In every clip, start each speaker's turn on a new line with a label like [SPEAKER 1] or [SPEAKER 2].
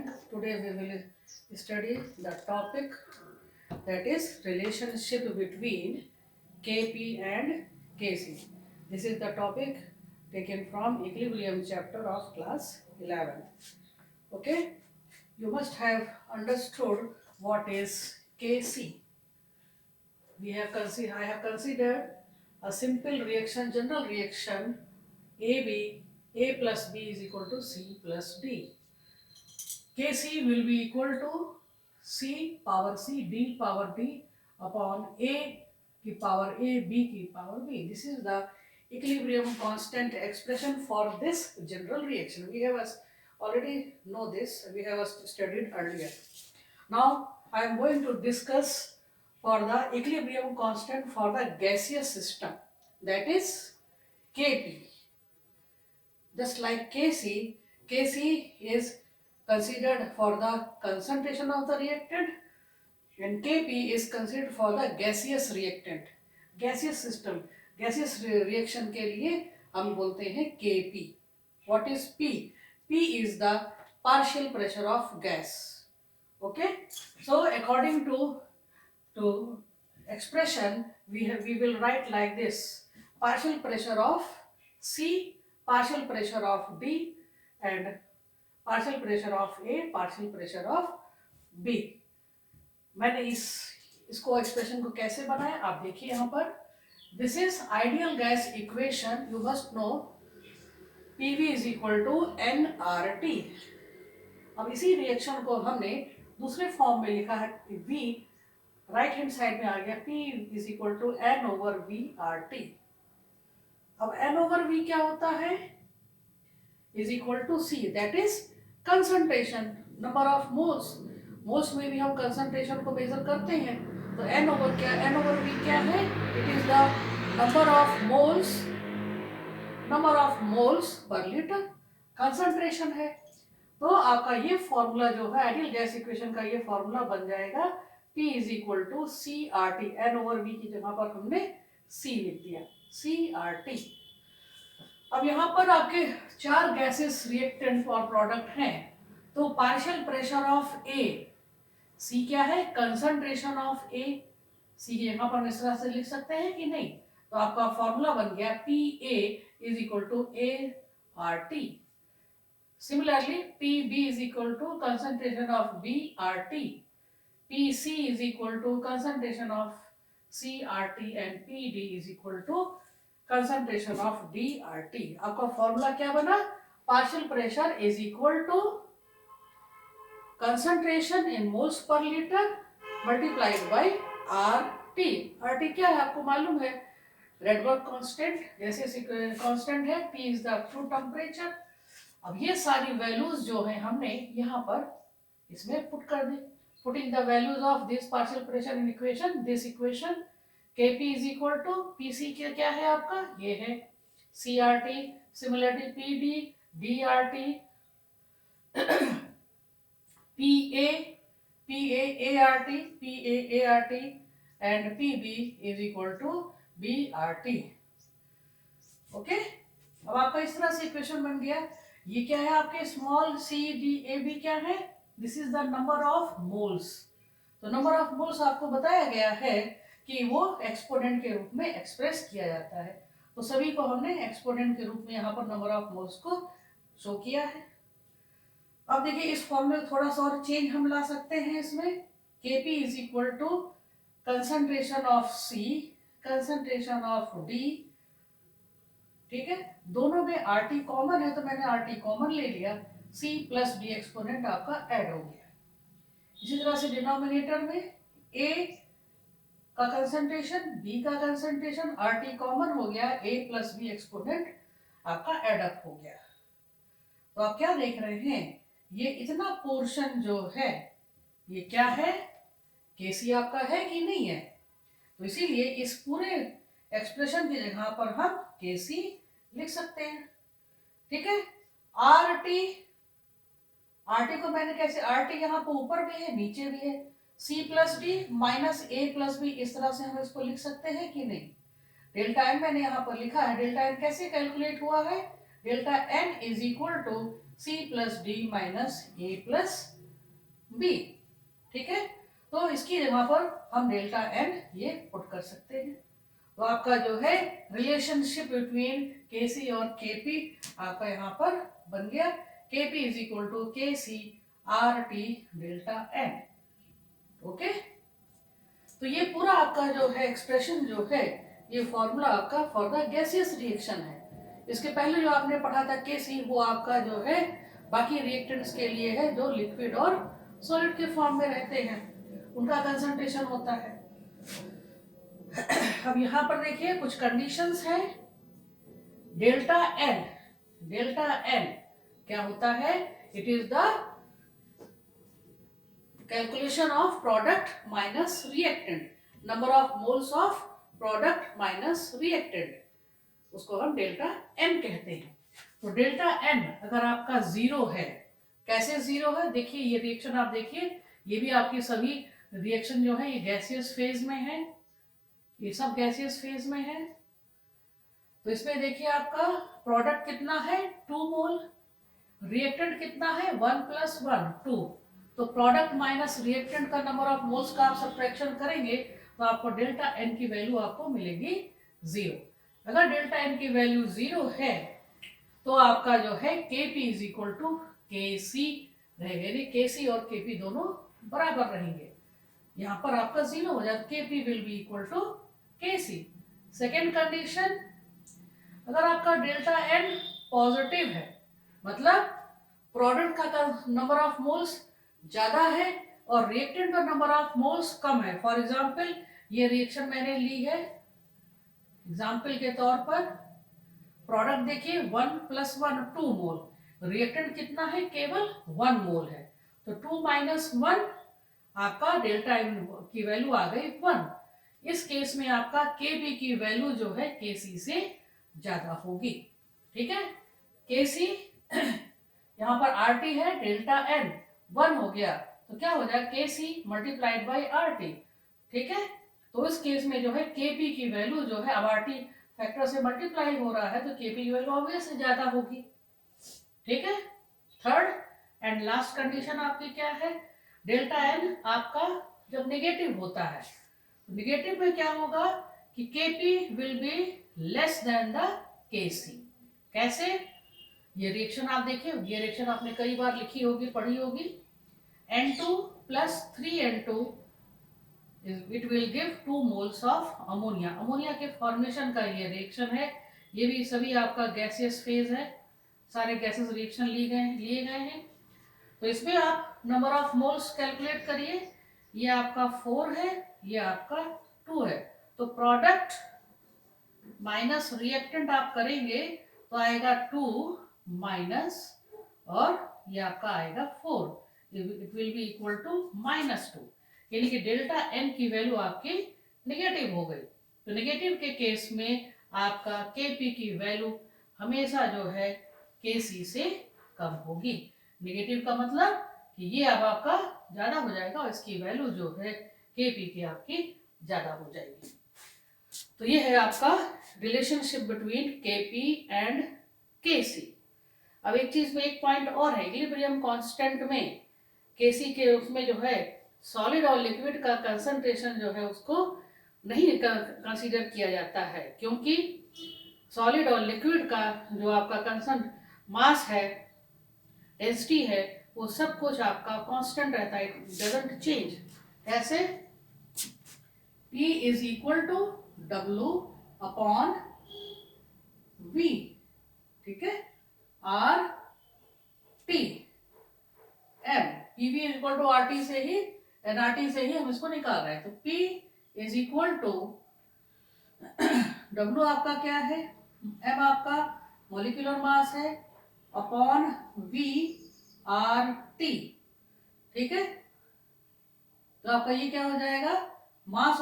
[SPEAKER 1] student. Today we will study the topic that is relationship between Kp and Kc. This is the topic taken from equilibrium chapter of class 11. Okay, you must have understood what is Kc. I have considered a simple reaction, general reaction A plus B is equal to C plus D. Kc will be equal to C power C, D power D upon A की power A, B की power B. This is the equilibrium constant expression for this general reaction. We have already know this, we have studied earlier. Now I am going to discuss for the equilibrium constant for the gaseous system, that is Kp. Just like Kc is considered for the concentration of the reactant and Kp is considered for the gaseous reactant. Gaseous system, gaseous reaction के लिए हम बोलते हैं Kp. What is P? P is the partial pressure of gas. Okay. So according to expression, we will write like this: partial pressure of C, partial pressure of D, and partial pressure of A, partial pressure of B. मैंने इसको expression को कैसे बनाया आप देखिए यहाँ पर. This is ideal gas equation. You must know PV is equal to nRT. अब इसी रिएक्शन को हमने दूसरे फॉर्म में लिखा है. V राइट हैंड साइड में आ गया. P is equal to N/VRT. अब N/V क्या होता है? Is equal to C, that is concentration, number of moles. Moles में भी हम कंसंट्रेशन को मेजर करते हैं. तो N/V क्या है? It is the number of moles per litre. Concentration है. तो आपका ये फॉर्मूला जो है आइडियल गैस इक्वेशन का, ये फॉर्मूला बन जाएगा P is equal to CRT. N/V की जगह पर हमने C लिख दिया, CRT. अब यहाँ पर आपके 4 गैसेस रिएक्टेंट और प्रोडक्ट हैं. तो partial pressure of A, C क्या है? Concentration of A. C यहाँ पर इस तरह से लिख सकते हैं कि नहीं? तो आपका फॉर्मूला बन गया PA is equal to ART. Similarly, PB is equal to concentration of BRT. PC is equal to concentration of CRT and PD is equal to concentration of DRT. आपका फॉर्मूला क्या बना? Partial pressure is equal to concentration in moles per liter multiplied by RT. RT क्या है आपको मालूम है? Rydberg constant, जैसे constant है. T is the absolute temperature. अब ये सारी वैल्यूज जो है हमने यहाँ पर इसमें पुट कर दी. Putting the values of this partial pressure in equation, this equation Kp is equal to Pc क्या है आपका? ये है CRT. Similarly PD, DRT, PAART and PB is equal to BRT. Okay. अब आपका इस तरह से इक्वेशन बन गया. ये क्या है आपके? स्मॉल CDAB क्या है? This is the number of moles. तो नंबर ऑफ मोल्स आपको बताया गया है कि वो एक्सपोनेंट के रूप में एक्सप्रेस किया जाता है. तो सभी को हमने एक्सपोनेंट के रूप में यहाँ पर नंबर ऑफ मोल्स को शो किया है. अब देखिए इस फॉर्म में थोड़ा सा और चेंज हम ला सकते हैं इसमें. Kp is equal to concentration of C, concentration of D. ठीक है, दोनों में RT कॉमन है तो मैंने RT कॉमन ले लिया. C प्लस D एक्सपोनेंट आपका ऐड हो गया. इसी तरह से डिनोमिनेटर में A का कंसंट्रेशन, B का कंसंट्रेशन, RT कॉमन हो गया. A प्लस B एक्सपोनेंट आपका एड अप हो गया. तो आप क्या देख रहे हैं? ये इतना पोर्शन जो है ये क्या है? Kc आपका है कि नहीं है? तो इसीलिए इस पूरे एक्सप्रेशन की जगह पर हम Kc लिख सकते हैं. ठीक है. RT को मैंने कैसे? RT यहाँ पर ऊपर भी है नीचे भी है. C plus D minus A plus B, इस तरह से हम इसको लिख सकते हैं कि नहीं? डेल्टा एन मैंने यहाँ पर लिखा है. डेल्टा एन कैसे कैलकुलेट हुआ है? Delta N is equal to C plus D minus A plus B. ठीक है, तो इसकी जगह पर हम डेल्टा एन ये पुट कर सकते हैं। तो आपका जो है रिलेशनशिप बिटवीन के सी और के पी आपका यहाँ पर बन गया, के P is equal to K C R T delta N. Okay, तो ये पूरा आपका जो है एक्सप्रेशन जो है ये फॉर्मूला आपका फॉर द गैसियस रिएक्शन है। इसके पहले जो आपने पढ़ा था के सी, वो आपका जो है बाकी रिएक्टेंट्स के लिए है जो लिक्विड और सॉलिड के फॉर्म में रहते हैं, उनका कंसंट्रेशन होता है। अब यहाँ पर देखिए कुछ कंडीशंस है। डेल्टा एन, डेल्टा एन क्या होता है? It is the calculation of product minus reactant, number of moles of product minus reactant, उसको हम डेल्टा एन कहते हैं। तो डेल्टा एन अगर आपका जीरो है, कैसे जीरो है? देखिए ये रिएक्शन आप देखिए, ये भी आपकी सभी रिएक्शन जो है ये गैसियस फेज में है, ये सब गैसियस फेज में है। तो इसमें देखिए आपका प्रोडक्ट कितना है 2 मोल, रिएक्टेंट कितना है 1 प्लस 1 2। तो प्रोडक्ट माइनस रिएक्टेंट का नंबर ऑफ मोल्स का आप सब्ट्रैक्शन करेंगे तो आपको डेल्टा एन की वैल्यू आपको मिलेगी 0। अगर डेल्टा एन की वैल्यू 0 है तो आपका जो है के P is equal to K सी रहेगा, यानी के सी और के पी दोनों बराबर रहेंगे। यहाँ पर आपका 0 हो जाएगा, K P will be equal to K C. Second condition, अगर आपका डेल्टा एन पॉजिटिव है, मतलब प्रोडक्ट का नंबर ऑफ मोल्स ज्यादा है और रिएक्टेंट का नंबर ऑफ मोल्स कम है। फॉर एग्जांपल ये रिएक्शन मैंने ली है एग्जांपल के तौर पर, प्रोडक्ट देखिए 1 प्लस 1 2 मोल, रिएक्टेंट कितना है? केवल 1 मोल है। तो 2 माइनस 1 आपका डेल्टा एन की वैल्यू आ गई 1। इस केस में आपका के बी की वैल्यू जो है के सी से ज्यादा होगी। ठीक है, के सी यहाँ पर आर टी है, डेल्टा एन 1 हो गया तो क्या हो जाएगा? K C multiplied by R T. ठीक है, तो इस केस में जो है के पी की वैल्यू जो है, अब आर टी फैक्टर से मल्टीप्लाई हो रहा है तो के पी की वैल्यू ऑब्वियसली ज्यादा होगी। ठीक है, थर्ड एंड लास्ट कंडीशन आपकी क्या है? डेल्टा एन आपका जब नेगेटिव होता है, नेगेटिव में क्या होगा कि के P will be less than the के सी। कैसे? ये रिएक्शन आप देखिए, ये रिएक्शन आपने कई बार लिखी होगी, पढ़ी होगी। N2 plus 3N2 it will give 2 moles of ammonia. Ammonia के फॉर्मेशन का ये रिएक्शन है, ये भी सभी आपका गैसियस फेज है, सारे गैसेस रिएक्शन लिए गए हैं। तो इसमें आप नंबर ऑफ मोल्स कैलकुलेट करिए, ये आपका 4 है, ये आपका 2 है। तो प्रोडक्ट माइनस रिएक्टेंट आप करेंगे तो आएगा 2 माइनस, और ये आपका आएगा 4, it will be equal to -2, यानी कि डेल्टा एन की वैल्यू आपकी नेगेटिव हो गई। तो नेगेटिव के केस में आपका के पी की वैल्यू हमेशा जो है के सी से कम होगी। नेगेटिव का मतलब कि ये अब आपका ज्यादा हो जाएगा और इसकी वैल्यू जो है के पी की आपकी ज्यादा हो जाएगी। तो ये है आपका रिलेशनशिप बिटवीन के पी एंड के सी। अब एक चीज में एक पॉइंट और है, इक्विलिब्रियम कांस्टेंट में के सी के उसमें जो है सॉलिड और लिक्विड का कंसंट्रेशन जो है उसको नहीं कंसीडर किया जाता है, क्योंकि सॉलिड और लिक्विड का जो आपका कंसंट मास है, डेंसिटी है, वो सब कुछ आपका कांस्टेंट रहता है, इट डजंट चेंज। ऐसे P is equal to W upon V। ठीक है, R T M, PV is equal to RT से ही, NRT से ही हम इसको निकाल रहे हैं। तो P is equal to W आपका क्या है, M आपका मॉलिक्यूलर मास है, अपॉन V RT। ठीक है, तो आपका ये क्या हो जाएगा? मास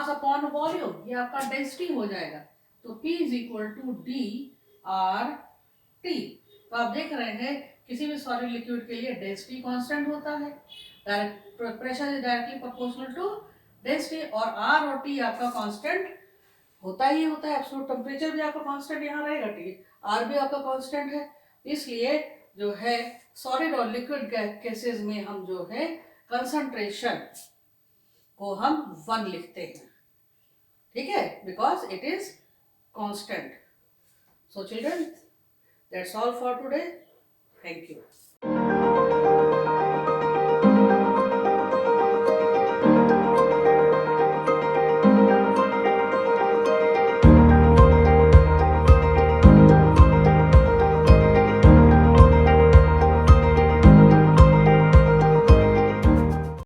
[SPEAKER 1] अपॉन वॉल्यूम, ये आपका डेंसिटी हो जाएगा। तो P is equal to D R T. तो आप देख रहे हैं किसी भी सॉलिड लिक्विड के लिए डेंसिटी कांस्टेंट होता है, pressure is directly proportional to density, और आर और टी आपका कांस्टेंट होता ही होता है। एब्सोल्यूट टेम्परेचर भी आपका कांस्टेंट यहाँ रहेगा, टी आर भी आपका कांस्टेंट है। इसलिए जो है सॉलिड और लिक्विड केसेस में हम जो है कंसंट्रेशन को हम 1 लिखते हैं, ठीक है, because it is constant. So children, that's all for today. Thank you.